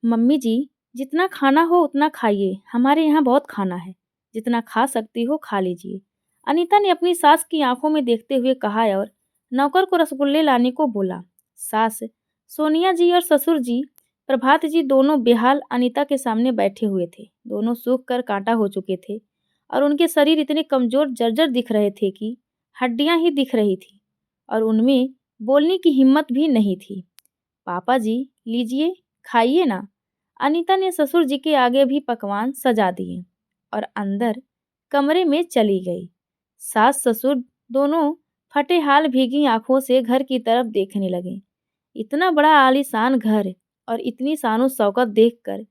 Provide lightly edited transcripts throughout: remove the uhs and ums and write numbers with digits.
Mummy जी, जितना खाना हो उतना खाइए, हमारे यहाँ बहुत खाना है। जितना खा सकती हो खा लीजिए। अनीता ने अपनी सास की आंखों में देखते हुए कहा और नौकर को रसगुल्ले लाने को बोला। सास सोनिया जी और ससुर जी प्रभात जी दोनों बेहाल अनीता के सामने बैठे हुए थे। दोनों सूख कर कांटा हो चुके थे और उनके शरीर इतने कमजोर जर्जर दिख रहे थे कि हड्डियां ही दिख रही थी और उनमें बोलने की हिम्मत भी नहीं थी। पापा जी, लीजिए, खाइए ना। अनीता ने ससुर जी के आगे भी पकवान सजा दिए और अंदर कमरे में चली गई। सास ससुर दोनों फटे हाल भीगी आंखों से घर की तरफ देखने लगे। इतना बड़ा आलीशान घर और इतनी शानो शौकत देखकर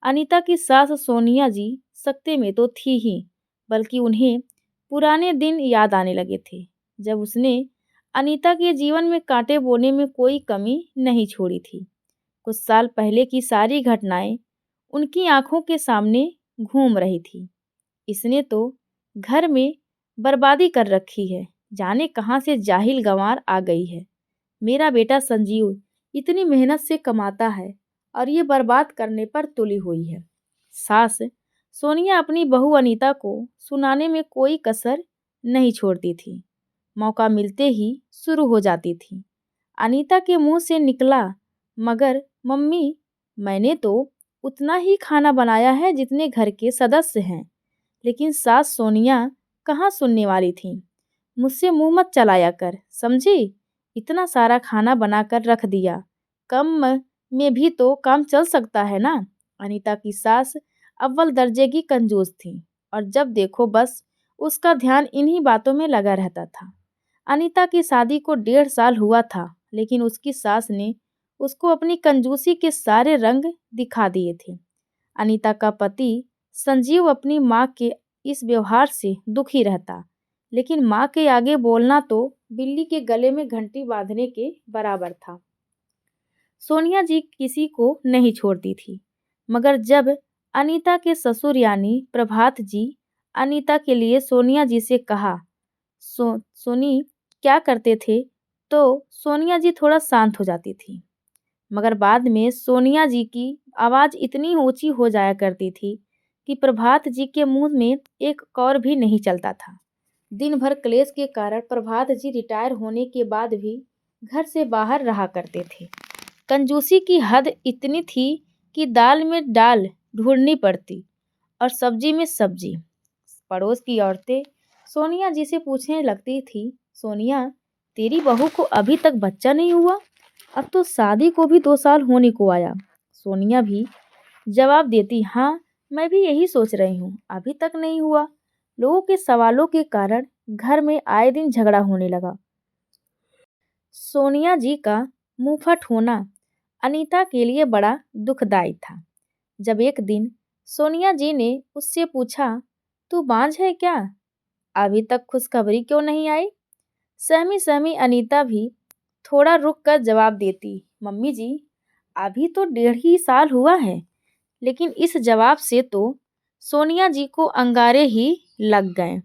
अनीता की सास सोनिया जी सकते में तो थी ही, बल्कि उन्हें पुराने दिन याद आने लगे थे जब उसने अनीता के जीवन में कांटे बोने में कोई कमी नहीं छोड़ी थी। कुछ साल पहले की सारी घटनाएं उनकी आंखों के सामने घूम रही थी। इसने तो घर में बर्बादी कर रखी है, जाने कहाँ से जाहिल गंवार आ गई है। मेरा बेटा संजीव इतनी मेहनत से कमाता है और ये बर्बाद करने पर तुली हुई है। सास सोनिया अपनी बहू अनीता को सुनाने में कोई कसर नहीं छोड़ती थी। मौका मिलते ही शुरू हो जाती थी। अनीता के मुंह से निकला, मगर मम्मी, मैंने तो उतना ही खाना बनाया है जितने घर के सदस्य हैं। लेकिन सास सोनिया कहाँ सुनने वाली थी। मुझसे मुंह मत चलाया कर, समझी? इतना सारा खाना बनाकर रख दिया, कम में भी तो काम चल सकता है ना। अनीता की सास अव्वल दर्जे की कंजूस थी और जब देखो बस उसका ध्यान इन्हीं बातों में लगा रहता था। अनीता की शादी को 1.5 साल हुआ था, लेकिन उसकी सास ने उसको अपनी कंजूसी के सारे रंग दिखा दिए थे। अनीता का पति संजीव अपनी माँ के इस व्यवहार से दुखी रहता, लेकिन माँ के आगे बोलना तो बिल्ली के गले में घंटी बांधने के बराबर था। सोनिया जी किसी को नहीं छोड़ती थी, मगर जब अनीता के ससुर यानी प्रभात जी अनीता के लिए सोनिया जी से कहा, सोनी क्या करते थे, तो सोनिया जी थोड़ा शांत हो जाती थी। मगर बाद में सोनिया जी की आवाज़ इतनी ऊंची हो जाया करती थी कि प्रभात जी के मुंह में एक कौर भी नहीं चलता था। दिन भर क्लेश के कारण प्रभात जी रिटायर होने के बाद भी घर से बाहर रहा करते थे। कंजूसी की हद इतनी थी कि दाल में दाल ढूंढनी पड़ती और सब्जी में सब्जी। पड़ोस की औरतें सोनिया जी से पूछने लगती थी, सोनिया, तेरी बहू को अभी तक बच्चा नहीं हुआ? अब तो शादी को भी 2 साल होने को आया। सोनिया भी जवाब देती, हाँ, मैं भी यही सोच रही हूँ, अभी तक नहीं हुआ। लोगों के सवालों के कारण घर में आए दिन झगड़ा होने लगा। सोनिया जी का मुंहफट होना अनीता के लिए बड़ा दुखदाई था। जब एक दिन सोनिया जी ने उससे पूछा, तू बांझ है क्या? अभी तक खुशखबरी क्यों नहीं आई? सहमी सहमी अनीता भी थोड़ा रुक कर जवाब देती, मम्मी जी, अभी तो 1.5 ही साल हुआ है। लेकिन इस जवाब से तो सोनिया जी को अंगारे ही लग गए।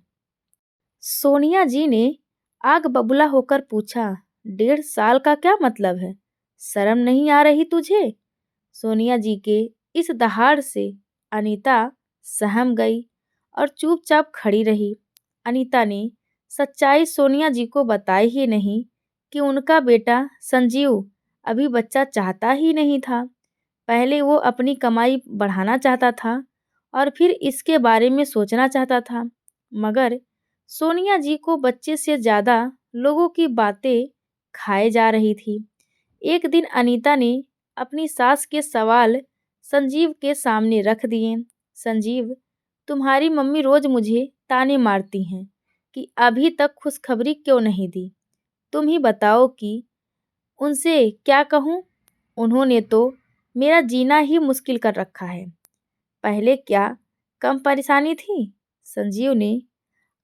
सोनिया जी ने आग बबूला होकर पूछा, 1.5 साल का क्या मतलब है? शर्म नहीं आ रही तुझे? सोनिया जी के इस दहाड़ से अनीता सहम गई और चुपचाप खड़ी रही। अनीता ने सच्चाई सोनिया जी को बताई ही नहीं कि उनका बेटा संजीव अभी बच्चा चाहता ही नहीं था। पहले वो अपनी कमाई बढ़ाना चाहता था और फिर इसके बारे में सोचना चाहता था, मगर सोनिया जी को बच्चे से ज़्यादा लोगों की बातें खाए जा रही थी। एक दिन अनीता ने अपनी सास के सवाल संजीव के सामने रख दिए। संजीव, तुम्हारी मम्मी रोज मुझे ताने मारती हैं कि अभी तक खुशखबरी क्यों नहीं दी। तुम ही बताओ कि उनसे क्या कहूँ? उन्होंने तो मेरा जीना ही मुश्किल कर रखा है। पहले क्या कम परेशानी थी? संजीव ने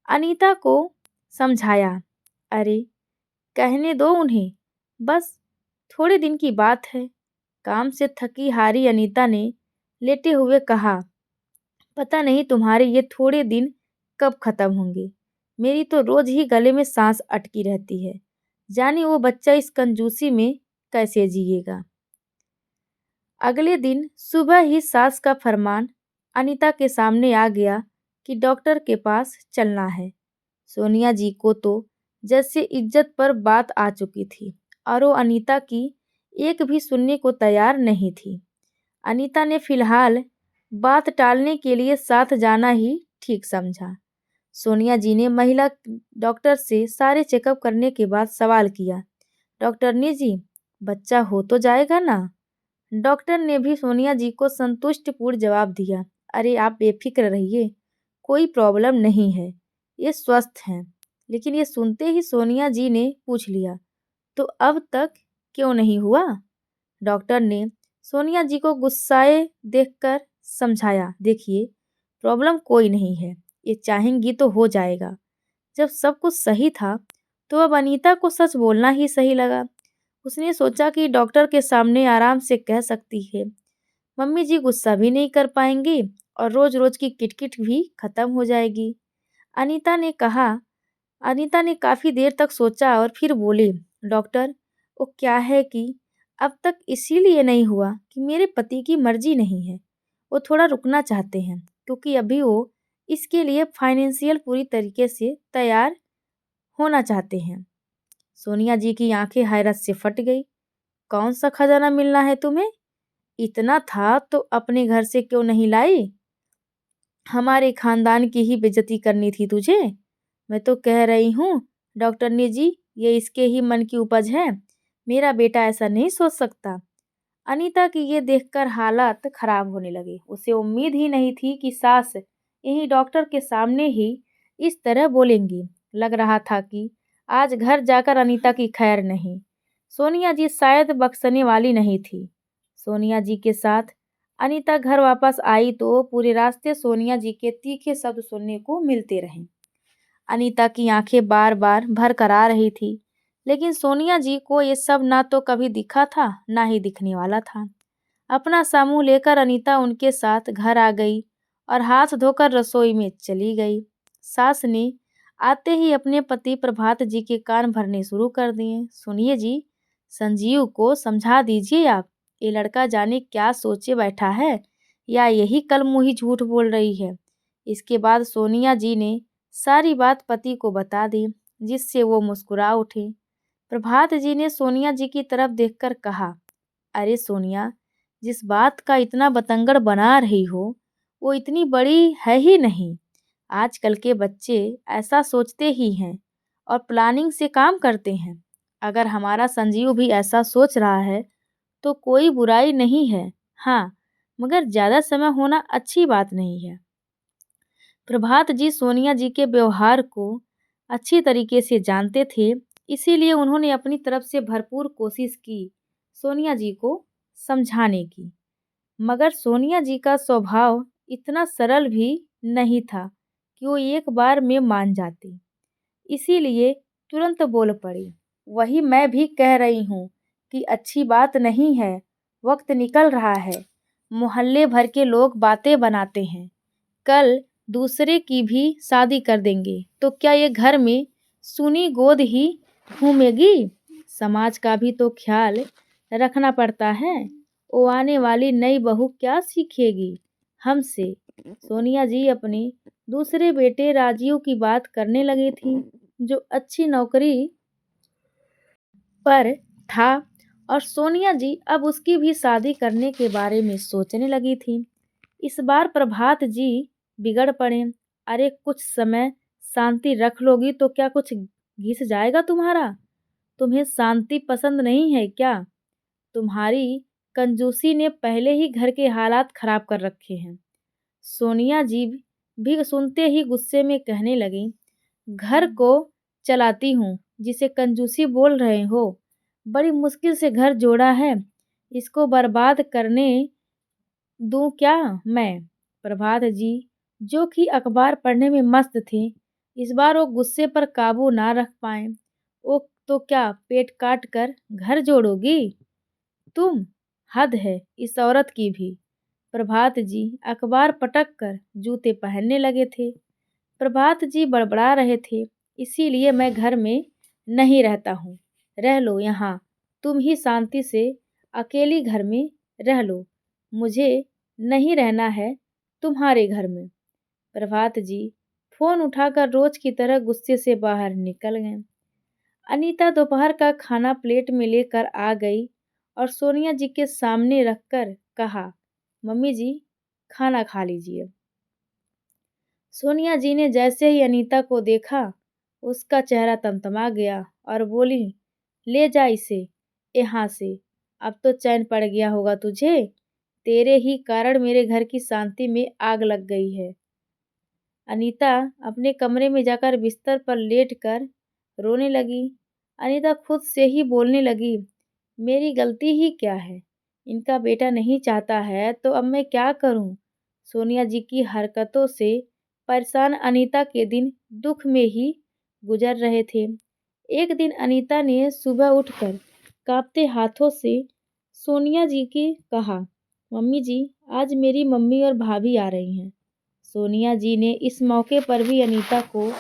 अनीता को समझाया। अरे, कहने दो उन्हें, बस थोड़े दिन की बात है। काम से थकी हारी अनीता ने लेटे हुए कहा, पता नहीं तुम्हारे ये थोड़े दिन कब खत्म होंगे। मेरी तो रोज ही गले में सांस अटकी रहती है। जाने वो बच्चा इस कंजूसी में कैसे जिएगा। अगले दिन सुबह ही सास का फरमान अनीता के सामने आ गया कि डॉक्टर के पास चलना है। सोनिया जी को तो जैसे इज्जत पर बात आ चुकी थी और वो अनीता की एक भी सुनने को तैयार नहीं थी। अनीता ने फिलहाल बात टालने के लिए साथ जाना ही ठीक समझा। सोनिया जी ने महिला डॉक्टर से सारे चेकअप करने के बाद सवाल किया, डॉक्टरनी जी, बच्चा हो तो जाएगा ना? डॉक्टर ने भी सोनिया जी को संतुष्टिपूर्ण जवाब दिया, अरे आप बेफिक्र रहिए, कोई प्रॉब्लम नहीं है, ये स्वस्थ हैं। लेकिन ये सुनते ही सोनिया जी ने पूछ लिया, तो अब तक क्यों नहीं हुआ? डॉक्टर ने सोनिया जी को गुस्साए देखकर समझाया, देखिए प्रॉब्लम कोई नहीं है, ये चाहेंगी तो हो जाएगा। जब सब कुछ सही था तो अब अनीता को सच बोलना ही सही लगा। उसने सोचा कि डॉक्टर के सामने आराम से कह सकती है, मम्मी जी गुस्सा भी नहीं कर पाएंगी और रोज रोज की किटकिट भी खत्म हो जाएगी। अनीता ने कहा अनीता ने काफी देर तक सोचा और फिर बोली, डॉक्टर, वो क्या है कि अब तक इसीलिए नहीं हुआ कि मेरे पति की मर्जी नहीं है। वो थोड़ा रुकना चाहते हैं क्योंकि अभी वो इसके लिए फाइनेंशियल पूरी तरीके से तैयार होना चाहते हैं। सोनिया जी की आंखें हैरत से फट गई। कौन सा खजाना मिलना है तुम्हें? इतना था तो अपने घर से क्यों नहीं लाई? हमारे खानदान की ही बेइज्जती करनी थी तुझे? मैं तो कह रही हूँ डॉक्टरनी जी, ये इसके ही मन की उपज है। मेरा बेटा ऐसा नहीं सोच सकता। अनीता की ये देखकर हालात खराब होने लगे। उसे उम्मीद ही नहीं थी कि सास यही डॉक्टर के सामने ही इस तरह बोलेंगी। लग रहा था कि आज घर जाकर अनीता की खैर नहीं। सोनिया जी शायद बख्शने वाली नहीं थी। सोनिया जी के साथ अनीता घर वापस आई तो पूरे रास्ते सोनिया जी के तीखे शब्द सुनने को मिलते रहे। अनीता की आंखें बार बार भर कर आ रही थी, लेकिन सोनिया जी को ये सब ना तो कभी दिखा था ना ही दिखने वाला था। अपना सामू लेकर अनीता उनके साथ घर आ गई और हाथ धोकर रसोई में चली गई। सास ने आते ही अपने पति प्रभात जी के कान भरने शुरू कर दिए। सुनिए जी, संजीव को समझा दीजिए आप, ये लड़का जाने क्या सोचे बैठा है या यही कल मुही झूठ बोल रही है। इसके बाद सोनिया जी ने सारी बात पति को बता दी, जिससे वो मुस्कुरा उठे। प्रभात जी ने सोनिया जी की तरफ देखकर कहा, अरे सोनिया, जिस बात का इतना बतंगड़ बना रही हो वो इतनी बड़ी है ही नहीं। आजकल के बच्चे ऐसा सोचते ही हैं और प्लानिंग से काम करते हैं। अगर हमारा संजीव भी ऐसा सोच रहा है तो कोई बुराई नहीं है। हाँ, मगर ज़्यादा समय होना अच्छी बात नहीं है। प्रभात जी सोनिया जी के व्यवहार को अच्छी तरीके से जानते थे, इसीलिए उन्होंने अपनी तरफ से भरपूर कोशिश की सोनिया जी को समझाने की। मगर सोनिया जी का स्वभाव इतना सरल भी नहीं था कि वो एक बार में मान जाती। इसीलिए तुरंत बोल पड़ी, वही मैं भी कह रही हूँ कि अच्छी बात नहीं है। वक्त निकल रहा है, मोहल्ले भर के लोग बातें बनाते हैं, कल दूसरे की भी शादी कर देंगे तो क्या ये घर में सुनी गोद ही घूमेगी? समाज का भी तो ख्याल रखना पड़ता है। वो आने वाली नई बहू क्या सीखेगी हमसे? सोनिया जी अपने दूसरे बेटे राजीव की बात करने लगी थी, जो अच्छी नौकरी पर था और सोनिया जी अब उसकी भी शादी करने के बारे में सोचने लगी थी। इस बार प्रभात जी बिगड़ पड़े। अरे कुछ समय शांति रख लोगी तो क्या कुछ घिस जाएगा तुम्हारा? तुम्हें शांति पसंद नहीं है क्या? तुम्हारी कंजूसी ने पहले ही घर के हालात खराब कर रखे हैं। सोनिया जी भी सुनते ही गुस्से में कहने लगी, घर को चलाती हूँ जिसे कंजूसी बोल रहे हो? बड़ी मुश्किल से घर जोड़ा है, इसको बर्बाद करने दूं क्या मैं? प्रभात जी, जो कि अखबार पढ़ने में मस्त थे, इस बार वो गुस्से पर काबू ना रख पाए। वो तो क्या पेट काट कर घर जोड़ोगी तुम? हद है इस औरत की भी। प्रभात जी अखबार पटक कर जूते पहनने लगे थे। प्रभात जी बड़बड़ा रहे थे, इसीलिए मैं घर में नहीं रहता हूँ, रह लो यहाँ, तुम ही शांति से अकेली घर में रह लो, मुझे नहीं रहना है तुम्हारे घर में। प्रभात जी फ़ोन उठाकर रोज़ की तरह गुस्से से बाहर निकल गए। अनीता दोपहर का खाना प्लेट में लेकर आ गई और सोनिया जी के सामने रखकर कहा, मम्मी जी, खाना खा लीजिए। सोनिया जी ने जैसे ही अनीता को देखा, उसका चेहरा तमतमा गया और बोली, ले जा इसे यहाँ से। अब तो चैन पड़ गया होगा तुझे। तेरे ही कारण मेरे घर की शांति में आग लग गई है। अनीता अपने कमरे में जाकर बिस्तर पर लेटकर रोने लगी। अनीता खुद से ही बोलने लगी, मेरी गलती ही क्या है? इनका बेटा नहीं चाहता है तो अब मैं क्या करूं? सोनिया जी की हरकतों से परेशान अनीता के दिन दुख में ही गुजर रहे थे। एक दिन अनीता ने सुबह उठकर कांपते हाथों से सोनिया जी की कहा, मम्मी जी, आज मेरी मम्मी और भाभी आ रही हैं। सोनिया जी ने इस मौके पर भी अनीता को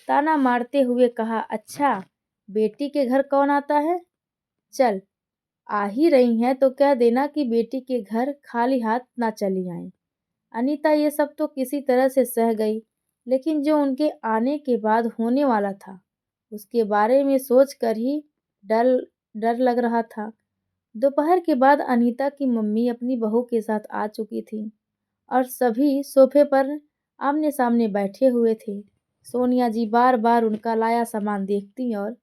ताना मारते हुए कहा, अच्छा, बेटी के घर कौन आता है? चल, आ ही रही हैं तो कह देना कि बेटी के घर खाली हाथ ना चली आएं। अनीता ये सब तो किसी तरह से सह गई, लेकिन जो उनके आने के बाद होने वाला था, उसके बारे में सोचकर ही डर डर लग रहा था। दोपहर के बाद अनीता की मम्मी अपनी बहू के साथ आ चुकी थी और सभी सोफे पर आमने सामने बैठे हुए थे। सोनिया जी बार बार उनका लाया सामान देखती और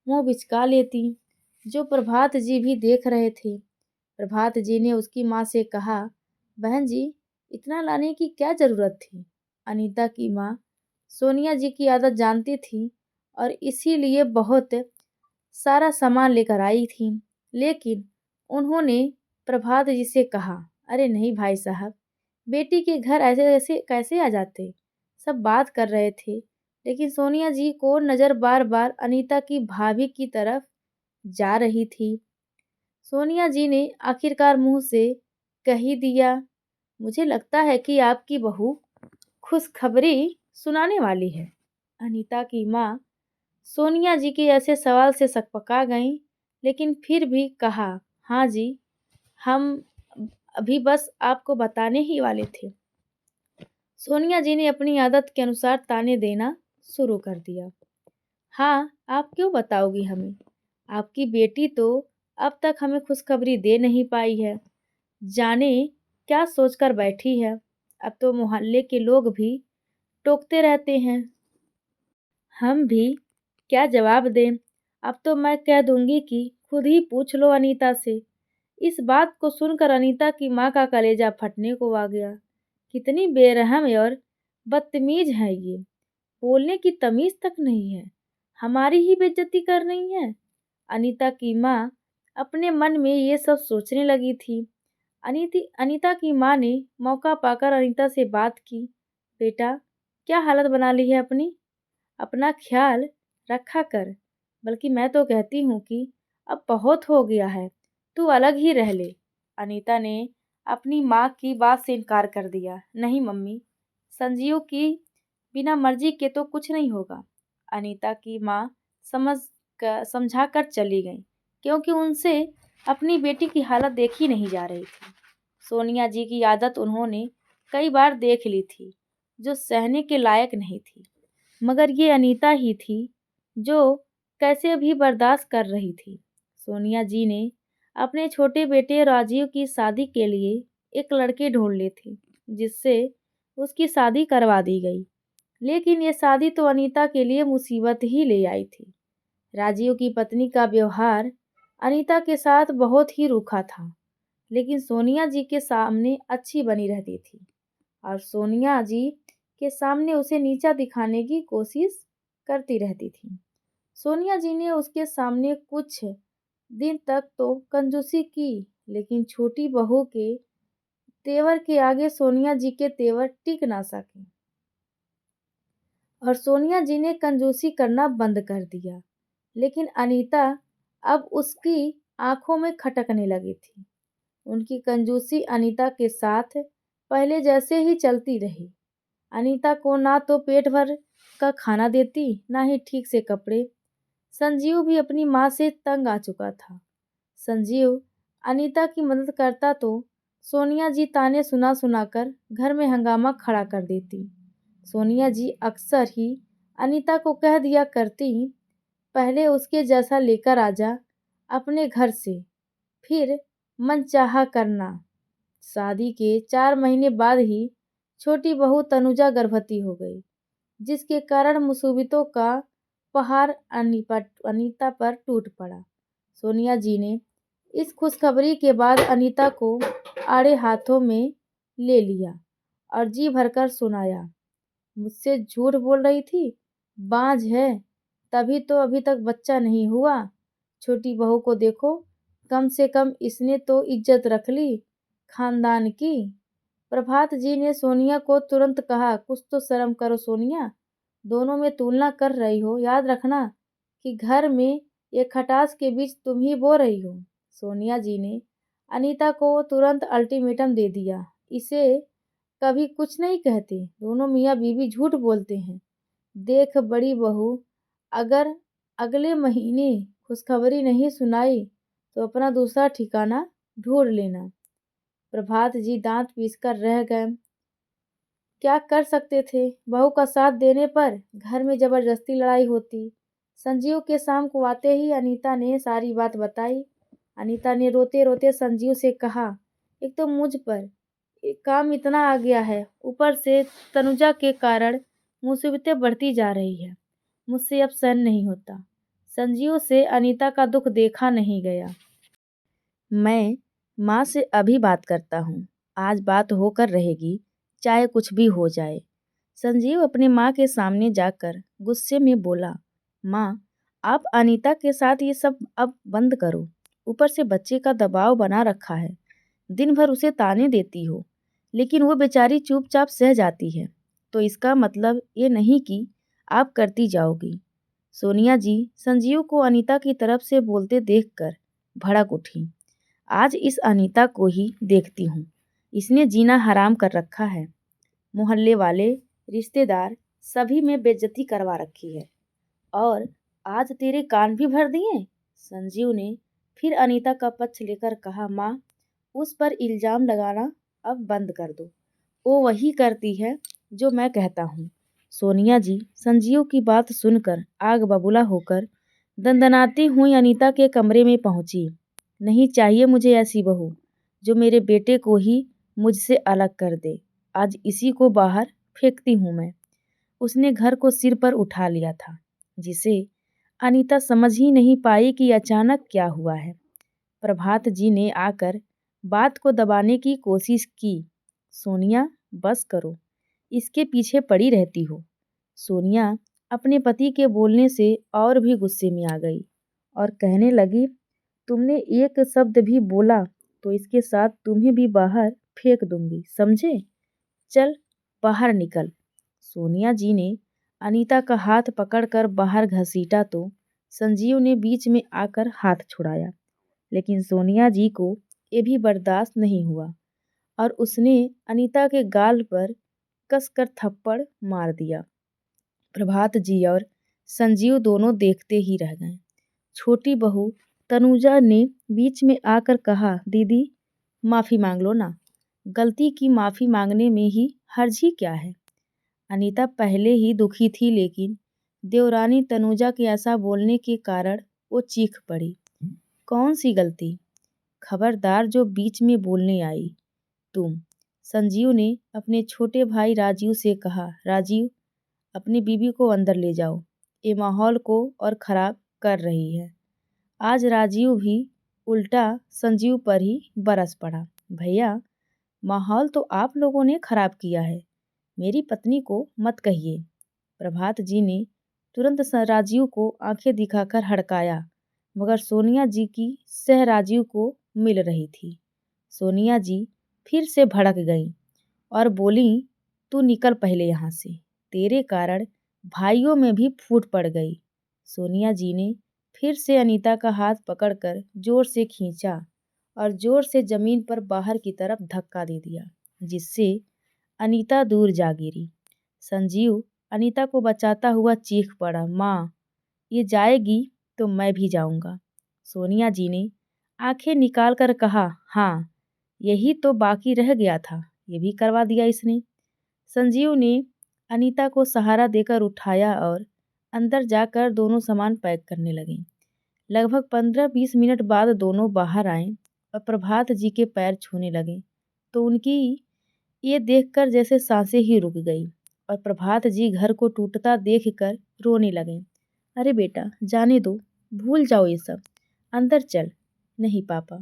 मुंह बिचका लेती, जो प्रभात जी भी देख रहे थे। प्रभात जी ने उसकी माँ से कहा, बहन जी, इतना लाने की क्या जरूरत थी? अनीता की माँ सोनिया जी की आदत जानती थी और इसीलिए बहुत सारा सामान लेकर आई थी। लेकिन उन्होंने प्रभात जी से कहा, अरे नहीं भाई साहब, बेटी के घर ऐसे ऐसे कैसे आ जाते? सब बात कर रहे थे, लेकिन सोनिया जी को नज़र बार बार अनीता की भाभी की तरफ जा रही थी। सोनिया जी ने आखिरकार मुंह से कह ही दिया, मुझे लगता है कि आपकी बहू खुशखबरी सुनाने वाली है। अनीता की माँ सोनिया जी के ऐसे सवाल से सकपका गईं, लेकिन फिर भी कहा, हाँ जी, हम अभी बस आपको बताने ही वाले थे। सोनिया जी ने अपनी आदत के अनुसार ताने देना शुरू कर दिया। हाँ, आप क्यों बताओगी हमें? आपकी बेटी तो अब तक हमें खुशखबरी दे नहीं पाई है। जाने क्या सोचकर बैठी है। अब तो मोहल्ले के लोग भी टोकते रहते हैं। हम भी क्या जवाब दें? अब तो मैं कह दूंगी कि खुद ही पूछ लो अनीता से। इस बात को सुनकर अनीता की माँ का कलेजा फटने को आ गया। कितनी बेरहम और बदतमीज है ये। बोलने की तमीज तक नहीं है। हमारी ही बेइज्जती कर रही है। अनीता की माँ अपने मन में ये सब सोचने लगी थी। अनीता की माँ ने मौका पाकर अनीता से बात की। बेटा, क्या हालत बना ली है अपनी? अपना ख्याल रखा कर। बल्कि मैं तो कहती हूँ कि अब बहुत हो गया है, तू अलग ही रह ले। अनीता ने अपनी माँ की बात से इनकार कर दिया। नहीं मम्मी, संजीव की बिना मर्जी के तो कुछ नहीं होगा। अनीता की माँ समझा कर चली गई, क्योंकि उनसे अपनी बेटी की हालत देखी नहीं जा रही थी। सोनिया जी की आदत उन्होंने कई बार देख ली थी, जो सहने के लायक नहीं थी। मगर ये अनीता ही थी जो कैसे भी बर्दाश्त कर रही थी। सोनिया जी ने अपने छोटे बेटे राजीव की शादी के लिए एक लड़के ढूंढ लिए थे, जिससे उसकी शादी करवा दी गई। लेकिन ये शादी तो अनीता के लिए मुसीबत ही ले आई थी। राजीव की पत्नी का व्यवहार अनीता के साथ बहुत ही रूखा था, लेकिन सोनिया जी के सामने अच्छी बनी रहती थी और सोनिया जी के सामने उसे नीचा दिखाने की कोशिश करती रहती थी। सोनिया जी ने उसके सामने कुछ दिन तक तो कंजूसी की, लेकिन छोटी बहू के तेवर के आगे सोनिया जी के तेवर टिक ना सके और सोनिया जी ने कंजूसी करना बंद कर दिया। लेकिन अनीता अब उसकी आंखों में खटकने लगी थी। उनकी कंजूसी अनीता के साथ पहले जैसे ही चलती रही। अनीता को ना तो पेट भर का खाना देती, ना ही ठीक से कपड़े। संजीव भी अपनी माँ से तंग आ चुका था। संजीव अनीता की मदद करता तो सोनिया जी ताने सुना सुनाकर घर में हंगामा खड़ा कर देती। सोनिया जी अक्सर ही अनीता को कह दिया करती, पहले उसके जैसा लेकर आजा अपने घर से, फिर मनचाहा करना। शादी के 4 महीने बाद ही छोटी बहू तनुजा गर्भवती हो गई, जिसके कारण मुसीबतों का पहाड़ अनीता पर टूट पड़ा। सोनिया जी ने इस खुशखबरी के बाद अनीता को आड़े हाथों में ले लिया और जी भरकर सुनाया, मुझसे झूठ बोल रही थी, बांझ है, तभी तो अभी तक बच्चा नहीं हुआ। छोटी बहू को देखो, कम से कम इसने तो इज्जत रख ली खानदान की। प्रभात जी ने सोनिया को तुरंत कहा, कुछ तो शर्म करो सोनिया, दोनों में तुलना कर रही हो, याद रखना कि घर में एक खटास के बीच तुम ही बो रही हो। सोनिया जी ने अनीता को तुरंत अल्टीमेटम दे दिया, इसे कभी कुछ नहीं कहते, दोनों मियाँ बीवी झूठ बोलते हैं। देख बड़ी बहू, अगर अगले महीने खुशखबरी नहीं सुनाई तो अपना दूसरा ठिकाना ढूंढ लेना। प्रभात जी दांत पीसकर रह गए। क्या कर सकते थे, बहू का साथ देने पर घर में जबरदस्ती लड़ाई होती। संजीव के शाम को आते ही अनीता ने सारी बात बताई। अनीता ने रोते रोते संजीव से कहा, एक तो मुझ पर एक काम इतना आ गया है, ऊपर से तनुजा के कारण मुसीबतें बढ़ती जा रही है, मुझसे अब सहन नहीं होता। संजीव से अनीता का दुख देखा नहीं गया। मैं माँ से अभी बात करता हूँ, आज बात होकर रहेगी, चाहे कुछ भी हो जाए। संजीव अपनी माँ के सामने जाकर गुस्से में बोला, माँ, आप अनीता के साथ ये सब अब बंद करो, ऊपर से बच्चे का दबाव बना रखा है, दिन भर उसे ताने देती हो, लेकिन वो बेचारी चुपचाप सह जाती है, तो इसका मतलब ये नहीं कि आप करती जाओगी। सोनिया जी संजीव को अनीता की तरफ से बोलते देखकर भड़क उठी। आज इस अनीता को ही देखती हूँ, इसने जीना हराम कर रखा है, मोहल्ले वाले, रिश्तेदार सभी में बेइज्जती करवा रखी है, और आज तेरे कान भी भर दिए। संजीव ने फिर अनीता का पक्ष लेकर कहा, माँ, उस पर इल्जाम लगाना अब बंद कर दो, वो वही करती है जो मैं कहता हूँ। सोनिया जी संजीव की बात सुनकर आग बबूला होकर दंदनाती हुई अनीता के कमरे में पहुंची। नहीं चाहिए मुझे ऐसी बहू जो मेरे बेटे को ही मुझसे अलग कर दे, आज इसी को बाहर फेंकती हूँ मैं। उसने घर को सिर पर उठा लिया था, जिसे अनीता समझ ही नहीं पाई कि अचानक क्या हुआ है। प्रभात जी ने आकर बात को दबाने की कोशिश की। सोनिया, बस करो, इसके पीछे पड़ी रहती हो। सोनिया अपने पति के बोलने से और भी गुस्से में आ गई और कहने लगी, तुमने एक शब्द भी बोला तो इसके साथ तुम्हें भी बाहर फेंक दूंगी, समझे? चल बाहर निकल। सोनिया जी ने अनीता का हाथ पकड़कर बाहर घसीटा तो संजीव ने बीच में आकर हाथ छुड़ाया, लेकिन सोनिया जी को ये भी बर्दाश्त नहीं हुआ और उसने अनीता के गाल पर कसकर थप्पड़ मार दिया। प्रभात जी और संजीव दोनों देखते ही रह गए। छोटी बहू तनुजा ने बीच में आकर कहा, दीदी माफ़ी मांग लो ना, गलती की माफ़ी मांगने में ही हर्ज ही क्या है। अनीता पहले ही दुखी थी, लेकिन देवरानी तनुजा के ऐसा बोलने के कारण वो चीख पड़ी। कौन सी गलती? खबरदार जो बीच में बोलने आई तुम। संजीव ने अपने छोटे भाई राजीव से कहा, राजीव, अपनी बीबी को अंदर ले जाओ, ये माहौल को और ख़राब कर रही है। आज राजीव भी उल्टा संजीव पर ही बरस पड़ा। भैया, माहौल तो आप लोगों ने खराब किया है, मेरी पत्नी को मत कहिए। प्रभात जी ने तुरंत राजीव को आंखें दिखाकर हड़काया, मगर सोनिया जी की सह राजीव को मिल रही थी। सोनिया जी फिर से भड़क गईं और बोली, तू निकल पहले यहाँ से, तेरे कारण भाइयों में भी फूट पड़ गई। सोनिया जी ने फिर से अनीता का हाथ पकड़कर जोर से खींचा और जोर से जमीन पर बाहर की तरफ धक्का दे दिया, जिससे अनीता दूर जा गिरी। संजीव अनीता को बचाता हुआ चीख पड़ा, माँ, ये जाएगी तो मैं भी जाऊंगा। सोनिया जी ने आंखें निकाल कर कहा, हाँ, यही तो बाकी रह गया था, ये भी करवा दिया इसने। संजीव ने अनीता को सहारा देकर उठाया और अंदर जाकर दोनों सामान पैक करने लगे। लगभग 15-20 मिनट बाद दोनों बाहर आए और प्रभात जी के पैर छूने लगे तो उनकी ये देखकर जैसे सांसें ही रुक गई और प्रभात जी घर को टूटता देखकर रोने लगे। अरे बेटा, जाने दो, भूल जाओ ये सब, अंदर चल। नहीं पापा,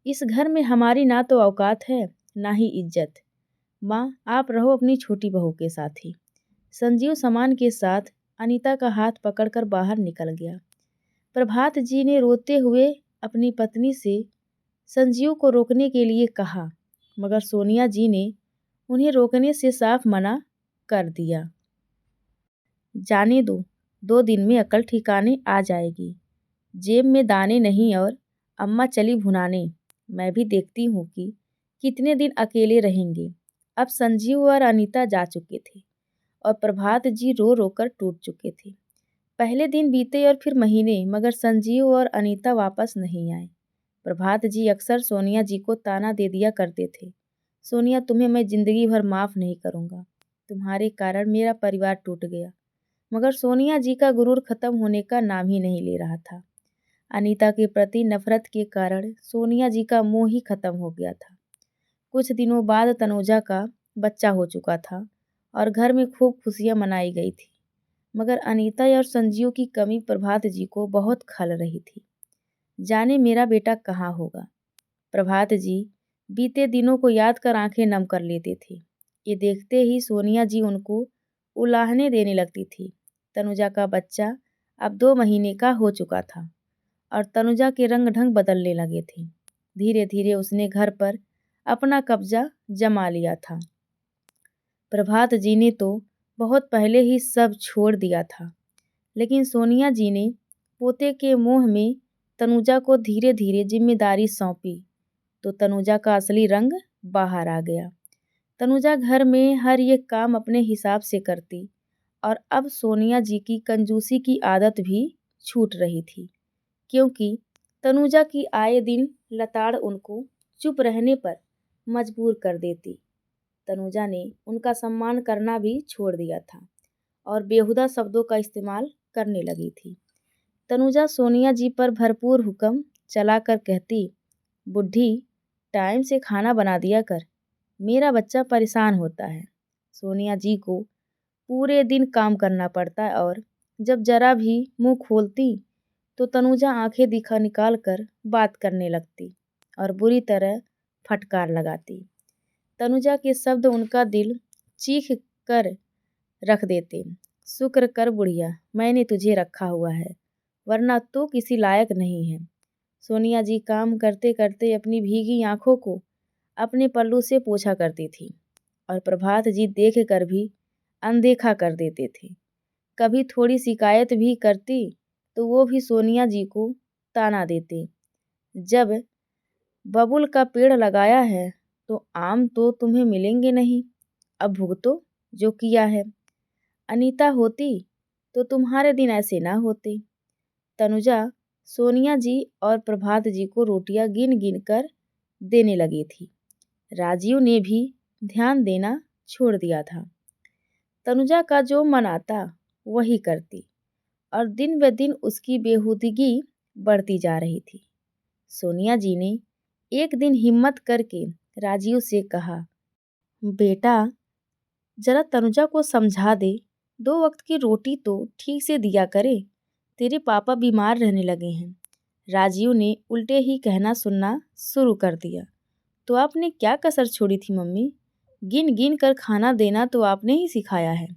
इस घर में हमारी ना तो औकात है ना ही इज्जत। माँ, आप रहो अपनी छोटी बहू के साथ ही। संजीव सामान के साथ अनीता का हाथ पकड़कर बाहर निकल गया। प्रभात जी ने रोते हुए अपनी पत्नी से संजीव को रोकने के लिए कहा, मगर सोनिया जी ने उन्हें रोकने से साफ मना कर दिया। जाने दो, 2 दिन में अकल ठिकाने आ जाएगी। जेब में दाने नहीं और अम्मा चली भुनाने। मैं भी देखती हूँ कि कितने दिन अकेले रहेंगे। अब संजीव और अनीता जा चुके थे और प्रभात जी रो रो कर टूट चुके थे। पहले दिन बीते और फिर महीने, मगर संजीव और अनीता वापस नहीं आए। प्रभात जी अक्सर सोनिया जी को ताना दे दिया करते थे, सोनिया, तुम्हें मैं जिंदगी भर माफ़ नहीं करूँगा। तुम्हारे कारण मेरा परिवार टूट गया। मगर सोनिया जी का गुरूर खत्म होने का नाम ही नहीं ले रहा था। अनीता के प्रति नफरत के कारण सोनिया जी का मोह ही खत्म हो गया था। कुछ दिनों बाद तनुजा का बच्चा हो चुका था और घर में खूब खुशियां मनाई गई थी। मगर अनीता और संजीव की कमी प्रभात जी को बहुत खल रही थी। जाने मेरा बेटा कहाँ होगा। प्रभात जी बीते दिनों को याद कर आंखें नम कर लेते थे। ये देखते ही सोनिया जी उनको उलाहने देने लगती थी। तनुजा का बच्चा अब 2 महीने का हो चुका था और तनुजा के रंग ढंग बदलने लगे थे। धीरे धीरे उसने घर पर अपना कब्जा जमा लिया था। प्रभात जी ने तो बहुत पहले ही सब छोड़ दिया था, लेकिन सोनिया जी ने पोते के मोह में तनुजा को धीरे धीरे जिम्मेदारी सौंपी तो तनुजा का असली रंग बाहर आ गया। तनुजा घर में हर एक काम अपने हिसाब से करती और अब सोनिया जी की कंजूसी की आदत भी छूट रही थी, क्योंकि तनुजा की आए दिन लताड़ उनको चुप रहने पर मजबूर कर देती। तनुजा ने उनका सम्मान करना भी छोड़ दिया था और बेहुदा शब्दों का इस्तेमाल करने लगी थी। तनुजा सोनिया जी पर भरपूर हुक्म चलाकर कहती, बुढ़ी, टाइम से खाना बना दिया कर, मेरा बच्चा परेशान होता है। सोनिया जी को पूरे दिन काम करना पड़ता है और जब जरा भी मुंह खोलती तो तनुजा आंखें दिखा निकाल कर बात करने लगती और बुरी तरह फटकार लगाती। तनुजा के शब्द उनका दिल चीख कर रख देते। शुक्र कर बुढ़िया, मैंने तुझे रखा हुआ है, वरना तो किसी लायक नहीं है। सोनिया जी काम करते करते अपनी भीगी आंखों को अपने पल्लू से पोंछा करती थी और प्रभात जी देख कर भी अनदेखा कर देते थे। कभी थोड़ी शिकायत भी करती तो वो भी सोनिया जी को ताना देते, जब बबुल का पेड़ लगाया है तो आम तो तुम्हें मिलेंगे नहीं, अब भुगतो जो किया है। अनीता होती तो तुम्हारे दिन ऐसे ना होते। तनुजा सोनिया जी और प्रभात जी को रोटियां गिन गिन कर देने लगी थी। राजीव ने भी ध्यान देना छोड़ दिया था। तनुजा का जो मन आता वही करती और दिन ब दिन उसकी बेहूदगी बढ़ती जा रही थी। सोनिया जी ने एक दिन हिम्मत करके राजीव से कहा, बेटा, जरा तनुजा को समझा दे, 2 वक्त की रोटी तो ठीक से दिया करे, तेरे पापा बीमार रहने लगे हैं। राजीव ने उल्टे ही कहना सुनना शुरू कर दिया, तो आपने क्या कसर छोड़ी थी मम्मी? गिन गिन कर खाना देना तो आपने ही सिखाया है,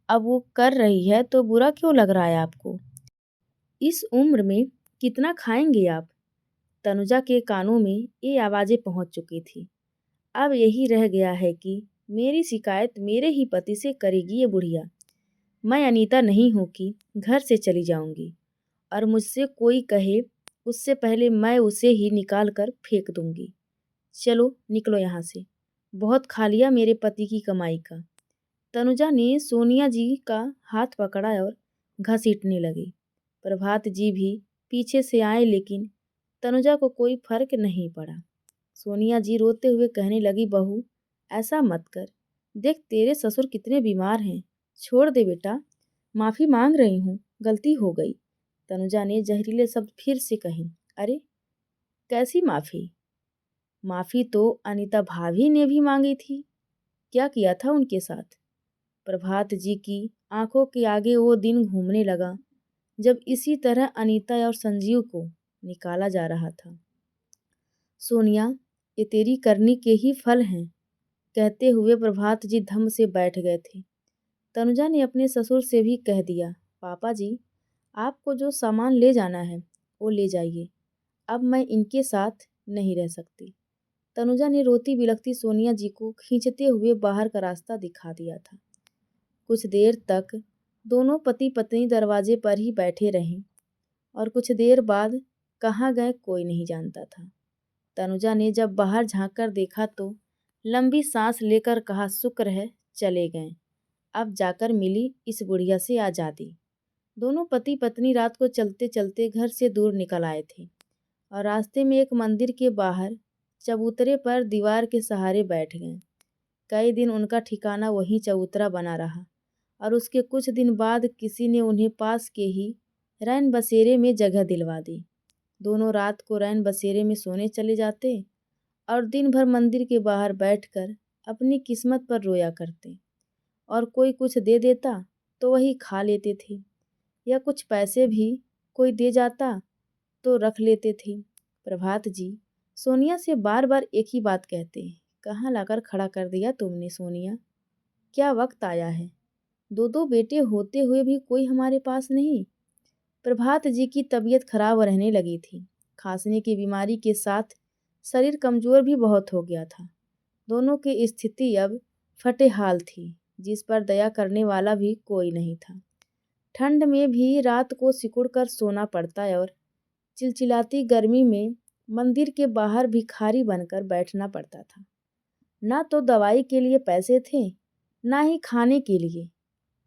अब वो कर रही है तो बुरा क्यों लग रहा है आपको? इस उम्र में कितना खाएंगे आप? तनुजा के कानों में ये आवाज़ें पहुंच चुकी थी। अब यही रह गया है कि मेरी शिकायत मेरे ही पति से करेगी ये बुढ़िया। मैं अनीता नहीं हूँ कि घर से चली जाऊंगी और मुझसे कोई कहे उससे पहले मैं उसे ही निकाल कर फेंक दूंगी। चलो निकलो यहाँ से, बहुत खा लिया मेरे पति की कमाई का। तनुजा ने सोनिया जी का हाथ पकड़ा और घसीटने लगी। प्रभात जी भी पीछे से आए, लेकिन तनुजा को कोई फर्क नहीं पड़ा। सोनिया जी रोते हुए कहने लगी, बहू ऐसा मत कर, देख तेरे ससुर कितने बीमार हैं, छोड़ दे बेटा, माफ़ी मांग रही हूँ, गलती हो गई। तनुजा ने जहरीले शब्द फिर से कहे। अरे कैसी माफ़ी? माफ़ी तो अनीता भाभी ने भी मांगी थी। क्या किया था उनके साथ? प्रभात जी की आंखों के आगे वो दिन घूमने लगा जब इसी तरह अनीता और संजीव को निकाला जा रहा था। सोनिया, ये तेरी करनी के ही फल हैं, कहते हुए प्रभात जी धम से बैठ गए थे। तनुजा ने अपने ससुर से भी कह दिया, पापा जी, आपको जो सामान ले जाना है वो ले जाइए, अब मैं इनके साथ नहीं रह सकती। तनुजा ने रोती बिलखती सोनिया जी को खींचते हुए बाहर का रास्ता दिखा दिया था। कुछ देर तक दोनों पति पत्नी दरवाजे पर ही बैठे रहे और कुछ देर बाद कहाँ गए कोई नहीं जानता था। तनुजा ने जब बाहर झांककर देखा तो लंबी सांस लेकर कहा, शुक्र है चले गए, अब जाकर मिली इस बुढ़िया से आज़ादी। दोनों पति पत्नी रात को चलते चलते घर से दूर निकल आए थे और रास्ते में एक मंदिर के बाहर चबूतरे पर दीवार के सहारे बैठ गए। कई दिन उनका ठिकाना वहीं चबूतरा बना रहा और उसके कुछ दिन बाद किसी ने उन्हें पास के ही रैन बसेरे में जगह दिलवा दी। दोनों रात को रैन बसेरे में सोने चले जाते और दिन भर मंदिर के बाहर बैठकर अपनी किस्मत पर रोया करते, और कोई कुछ दे देता तो वही खा लेते थे, या कुछ पैसे भी कोई दे जाता तो रख लेते थे। प्रभात जी सोनिया से बार बार एक ही बात कहते, कहाँ लाकर खड़ा कर दिया तुमने सोनिया, क्या वक्त आया है, दो दो बेटे होते हुए भी कोई हमारे पास नहीं। प्रभात जी की तबीयत खराब रहने लगी थी। खांसने की बीमारी के साथ शरीर कमजोर भी बहुत हो गया था। दोनों की स्थिति अब फटे हाल थी, जिस पर दया करने वाला भी कोई नहीं था। ठंड में भी रात को सिकुड़ कर सोना पड़ता और चिलचिलाती गर्मी में मंदिर के बाहर भिखारी बनकर बैठना पड़ता था। ना तो दवाई के लिए पैसे थे, ना ही खाने के लिए,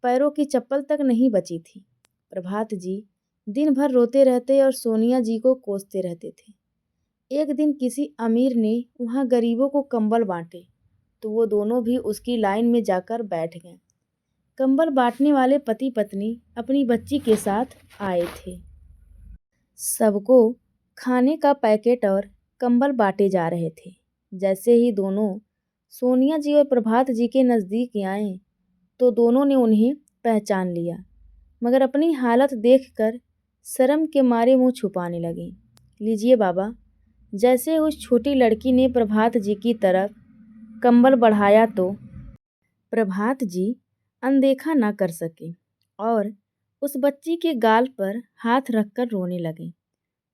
पैरों की चप्पल तक नहीं बची थी। प्रभात जी दिन भर रोते रहते और सोनिया जी को कोसते रहते थे। एक दिन किसी अमीर ने वहाँ गरीबों को कंबल बांटे तो वो दोनों भी उसकी लाइन में जाकर बैठ गए। कंबल बांटने वाले पति पत्नी अपनी बच्ची के साथ आए थे। सबको खाने का पैकेट और कंबल बांटे जा रहे थे। जैसे ही दोनों सोनिया जी और प्रभात जी के नज़दीक आए तो दोनों ने उन्हें पहचान लिया, मगर अपनी हालत देखकर शर्म के मारे मुंह छुपाने लगे। लीजिए बाबा। जैसे उस छोटी लड़की ने प्रभात जी की तरफ कंबल बढ़ाया तो प्रभात जी अनदेखा ना कर सके और उस बच्ची के गाल पर हाथ रखकर रोने लगे।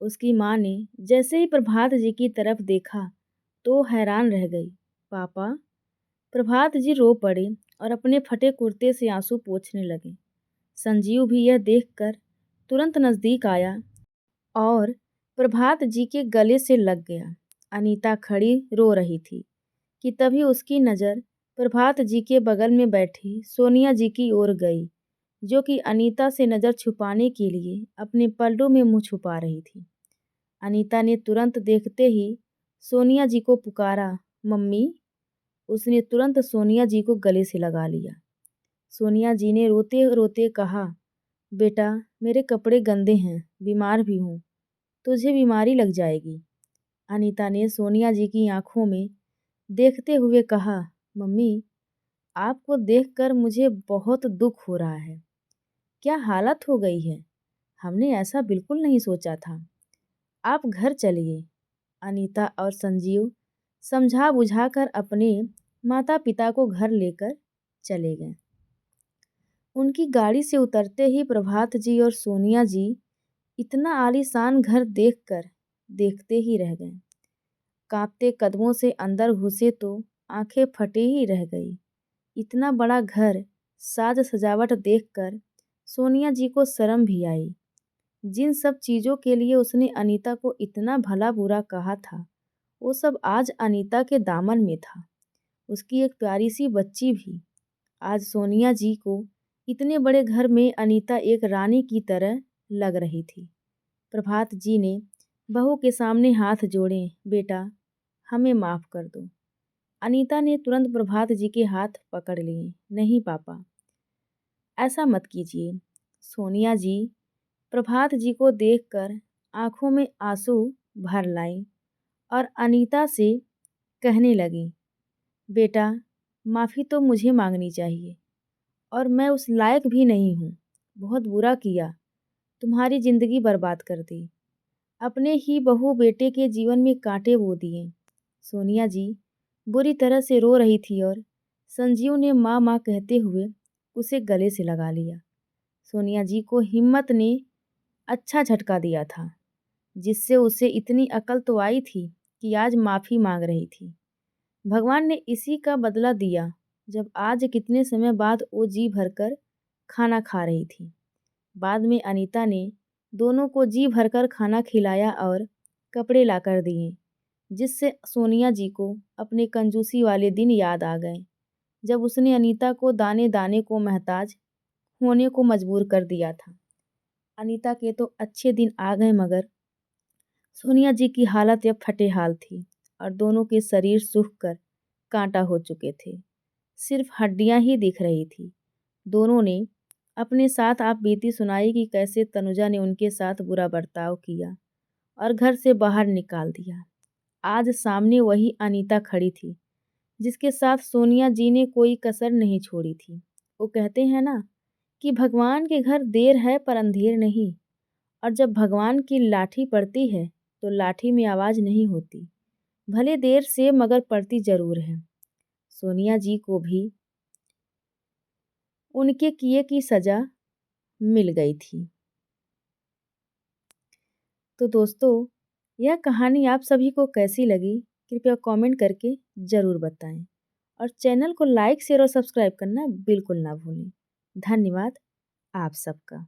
उसकी माँ ने जैसे ही प्रभात जी की तरफ देखा तो हैरान रह गई। पापा। प्रभात जी रो पड़े और अपने फटे कुर्ते से आंसू पोंछने लगे। संजीव भी यह देखकर तुरंत नज़दीक आया और प्रभात जी के गले से लग गया। अनीता खड़ी रो रही थी कि तभी उसकी नज़र प्रभात जी के बगल में बैठी सोनिया जी की ओर गई, जो कि अनीता से नज़र छुपाने के लिए अपने पल्लू में मुंह छुपा रही थी। अनीता ने तुरंत देखते ही सोनिया जी को पुकारा, मम्मी। उसने तुरंत सोनिया जी को गले से लगा लिया। सोनिया जी ने रोते रोते कहा, बेटा मेरे कपड़े गंदे हैं, बीमार भी हूँ, तुझे बीमारी लग जाएगी। अनीता ने सोनिया जी की आंखों में देखते हुए कहा, मम्मी आपको देखकर मुझे बहुत दुख हो रहा है। क्या हालत हो गई है, हमने ऐसा बिल्कुल नहीं सोचा था। आप घर चलिए। अनीता और संजीव समझा बुझाकर अपने माता पिता को घर लेकर चले गए। उनकी गाड़ी से उतरते ही प्रभात जी और सोनिया जी इतना आलीशान घर देखकर देखते ही रह गए। कांपते कदमों से अंदर घुसे तो आंखें फटे ही रह गई। इतना बड़ा घर, साज सजावट देखकर सोनिया जी को शर्म भी आई। जिन सब चीज़ों के लिए उसने अनीता को इतना भला बुरा कहा था, वो सब आज अनीता के दामन में था। उसकी एक प्यारी सी बच्ची भी। आज सोनिया जी को इतने बड़े घर में अनीता एक रानी की तरह लग रही थी। प्रभात जी ने बहू के सामने हाथ जोड़े, बेटा हमें माफ़ कर दो। अनीता ने तुरंत प्रभात जी के हाथ पकड़ लिए। नहीं पापा, ऐसा मत कीजिए। सोनिया जी प्रभात जी को देखकर आंखों में आंसू भर लाई और अनीता से कहने लगी, बेटा माफ़ी तो मुझे मांगनी चाहिए और मैं उस लायक भी नहीं हूँ। बहुत बुरा किया, तुम्हारी ज़िंदगी बर्बाद कर दी, अपने ही बहू बेटे के जीवन में कांटे बो दिए। सोनिया जी बुरी तरह से रो रही थी और संजीव ने माँ माँ कहते हुए उसे गले से लगा लिया। सोनिया जी को हिम्मत ने अच्छा झटका दिया था, जिससे उसे इतनी अकल तो आई थी कि आज माफ़ी मांग रही थी। भगवान ने इसी का बदला दिया जब आज कितने समय बाद वो जी भरकर खाना खा रही थी। बाद में अनीता ने दोनों को जी भरकर खाना खिलाया और कपड़े लाकर दिए, जिससे सोनिया जी को अपने कंजूसी वाले दिन याद आ गए, जब उसने अनीता को दाने दाने को मोहताज होने को मजबूर कर दिया था। अनीता के तो अच्छे दिन आ गए, मगर सोनिया जी की हालत अब फटे हाल थी और दोनों के शरीर सूख कर कांटा हो चुके थे। सिर्फ हड्डियां ही दिख रही थी। दोनों ने अपने साथ आप बीती सुनाई कि कैसे तनुजा ने उनके साथ बुरा बर्ताव किया और घर से बाहर निकाल दिया। आज सामने वही अनीता खड़ी थी, जिसके साथ सोनिया जी ने कोई कसर नहीं छोड़ी थी। वो कहते हैं ना कि भगवान के घर देर है पर अंधेर नहीं, और जब भगवान की लाठी पड़ती है तो लाठी में आवाज़ नहीं होती, भले देर से मगर पड़ती जरूर है। सोनिया जी को भी उनके किए की सज़ा मिल गई थी। तो दोस्तों, यह कहानी आप सभी को कैसी लगी कृपया कमेंट करके ज़रूर बताएं और चैनल को लाइक शेयर और सब्सक्राइब करना बिल्कुल ना भूलें। धन्यवाद आप सबका।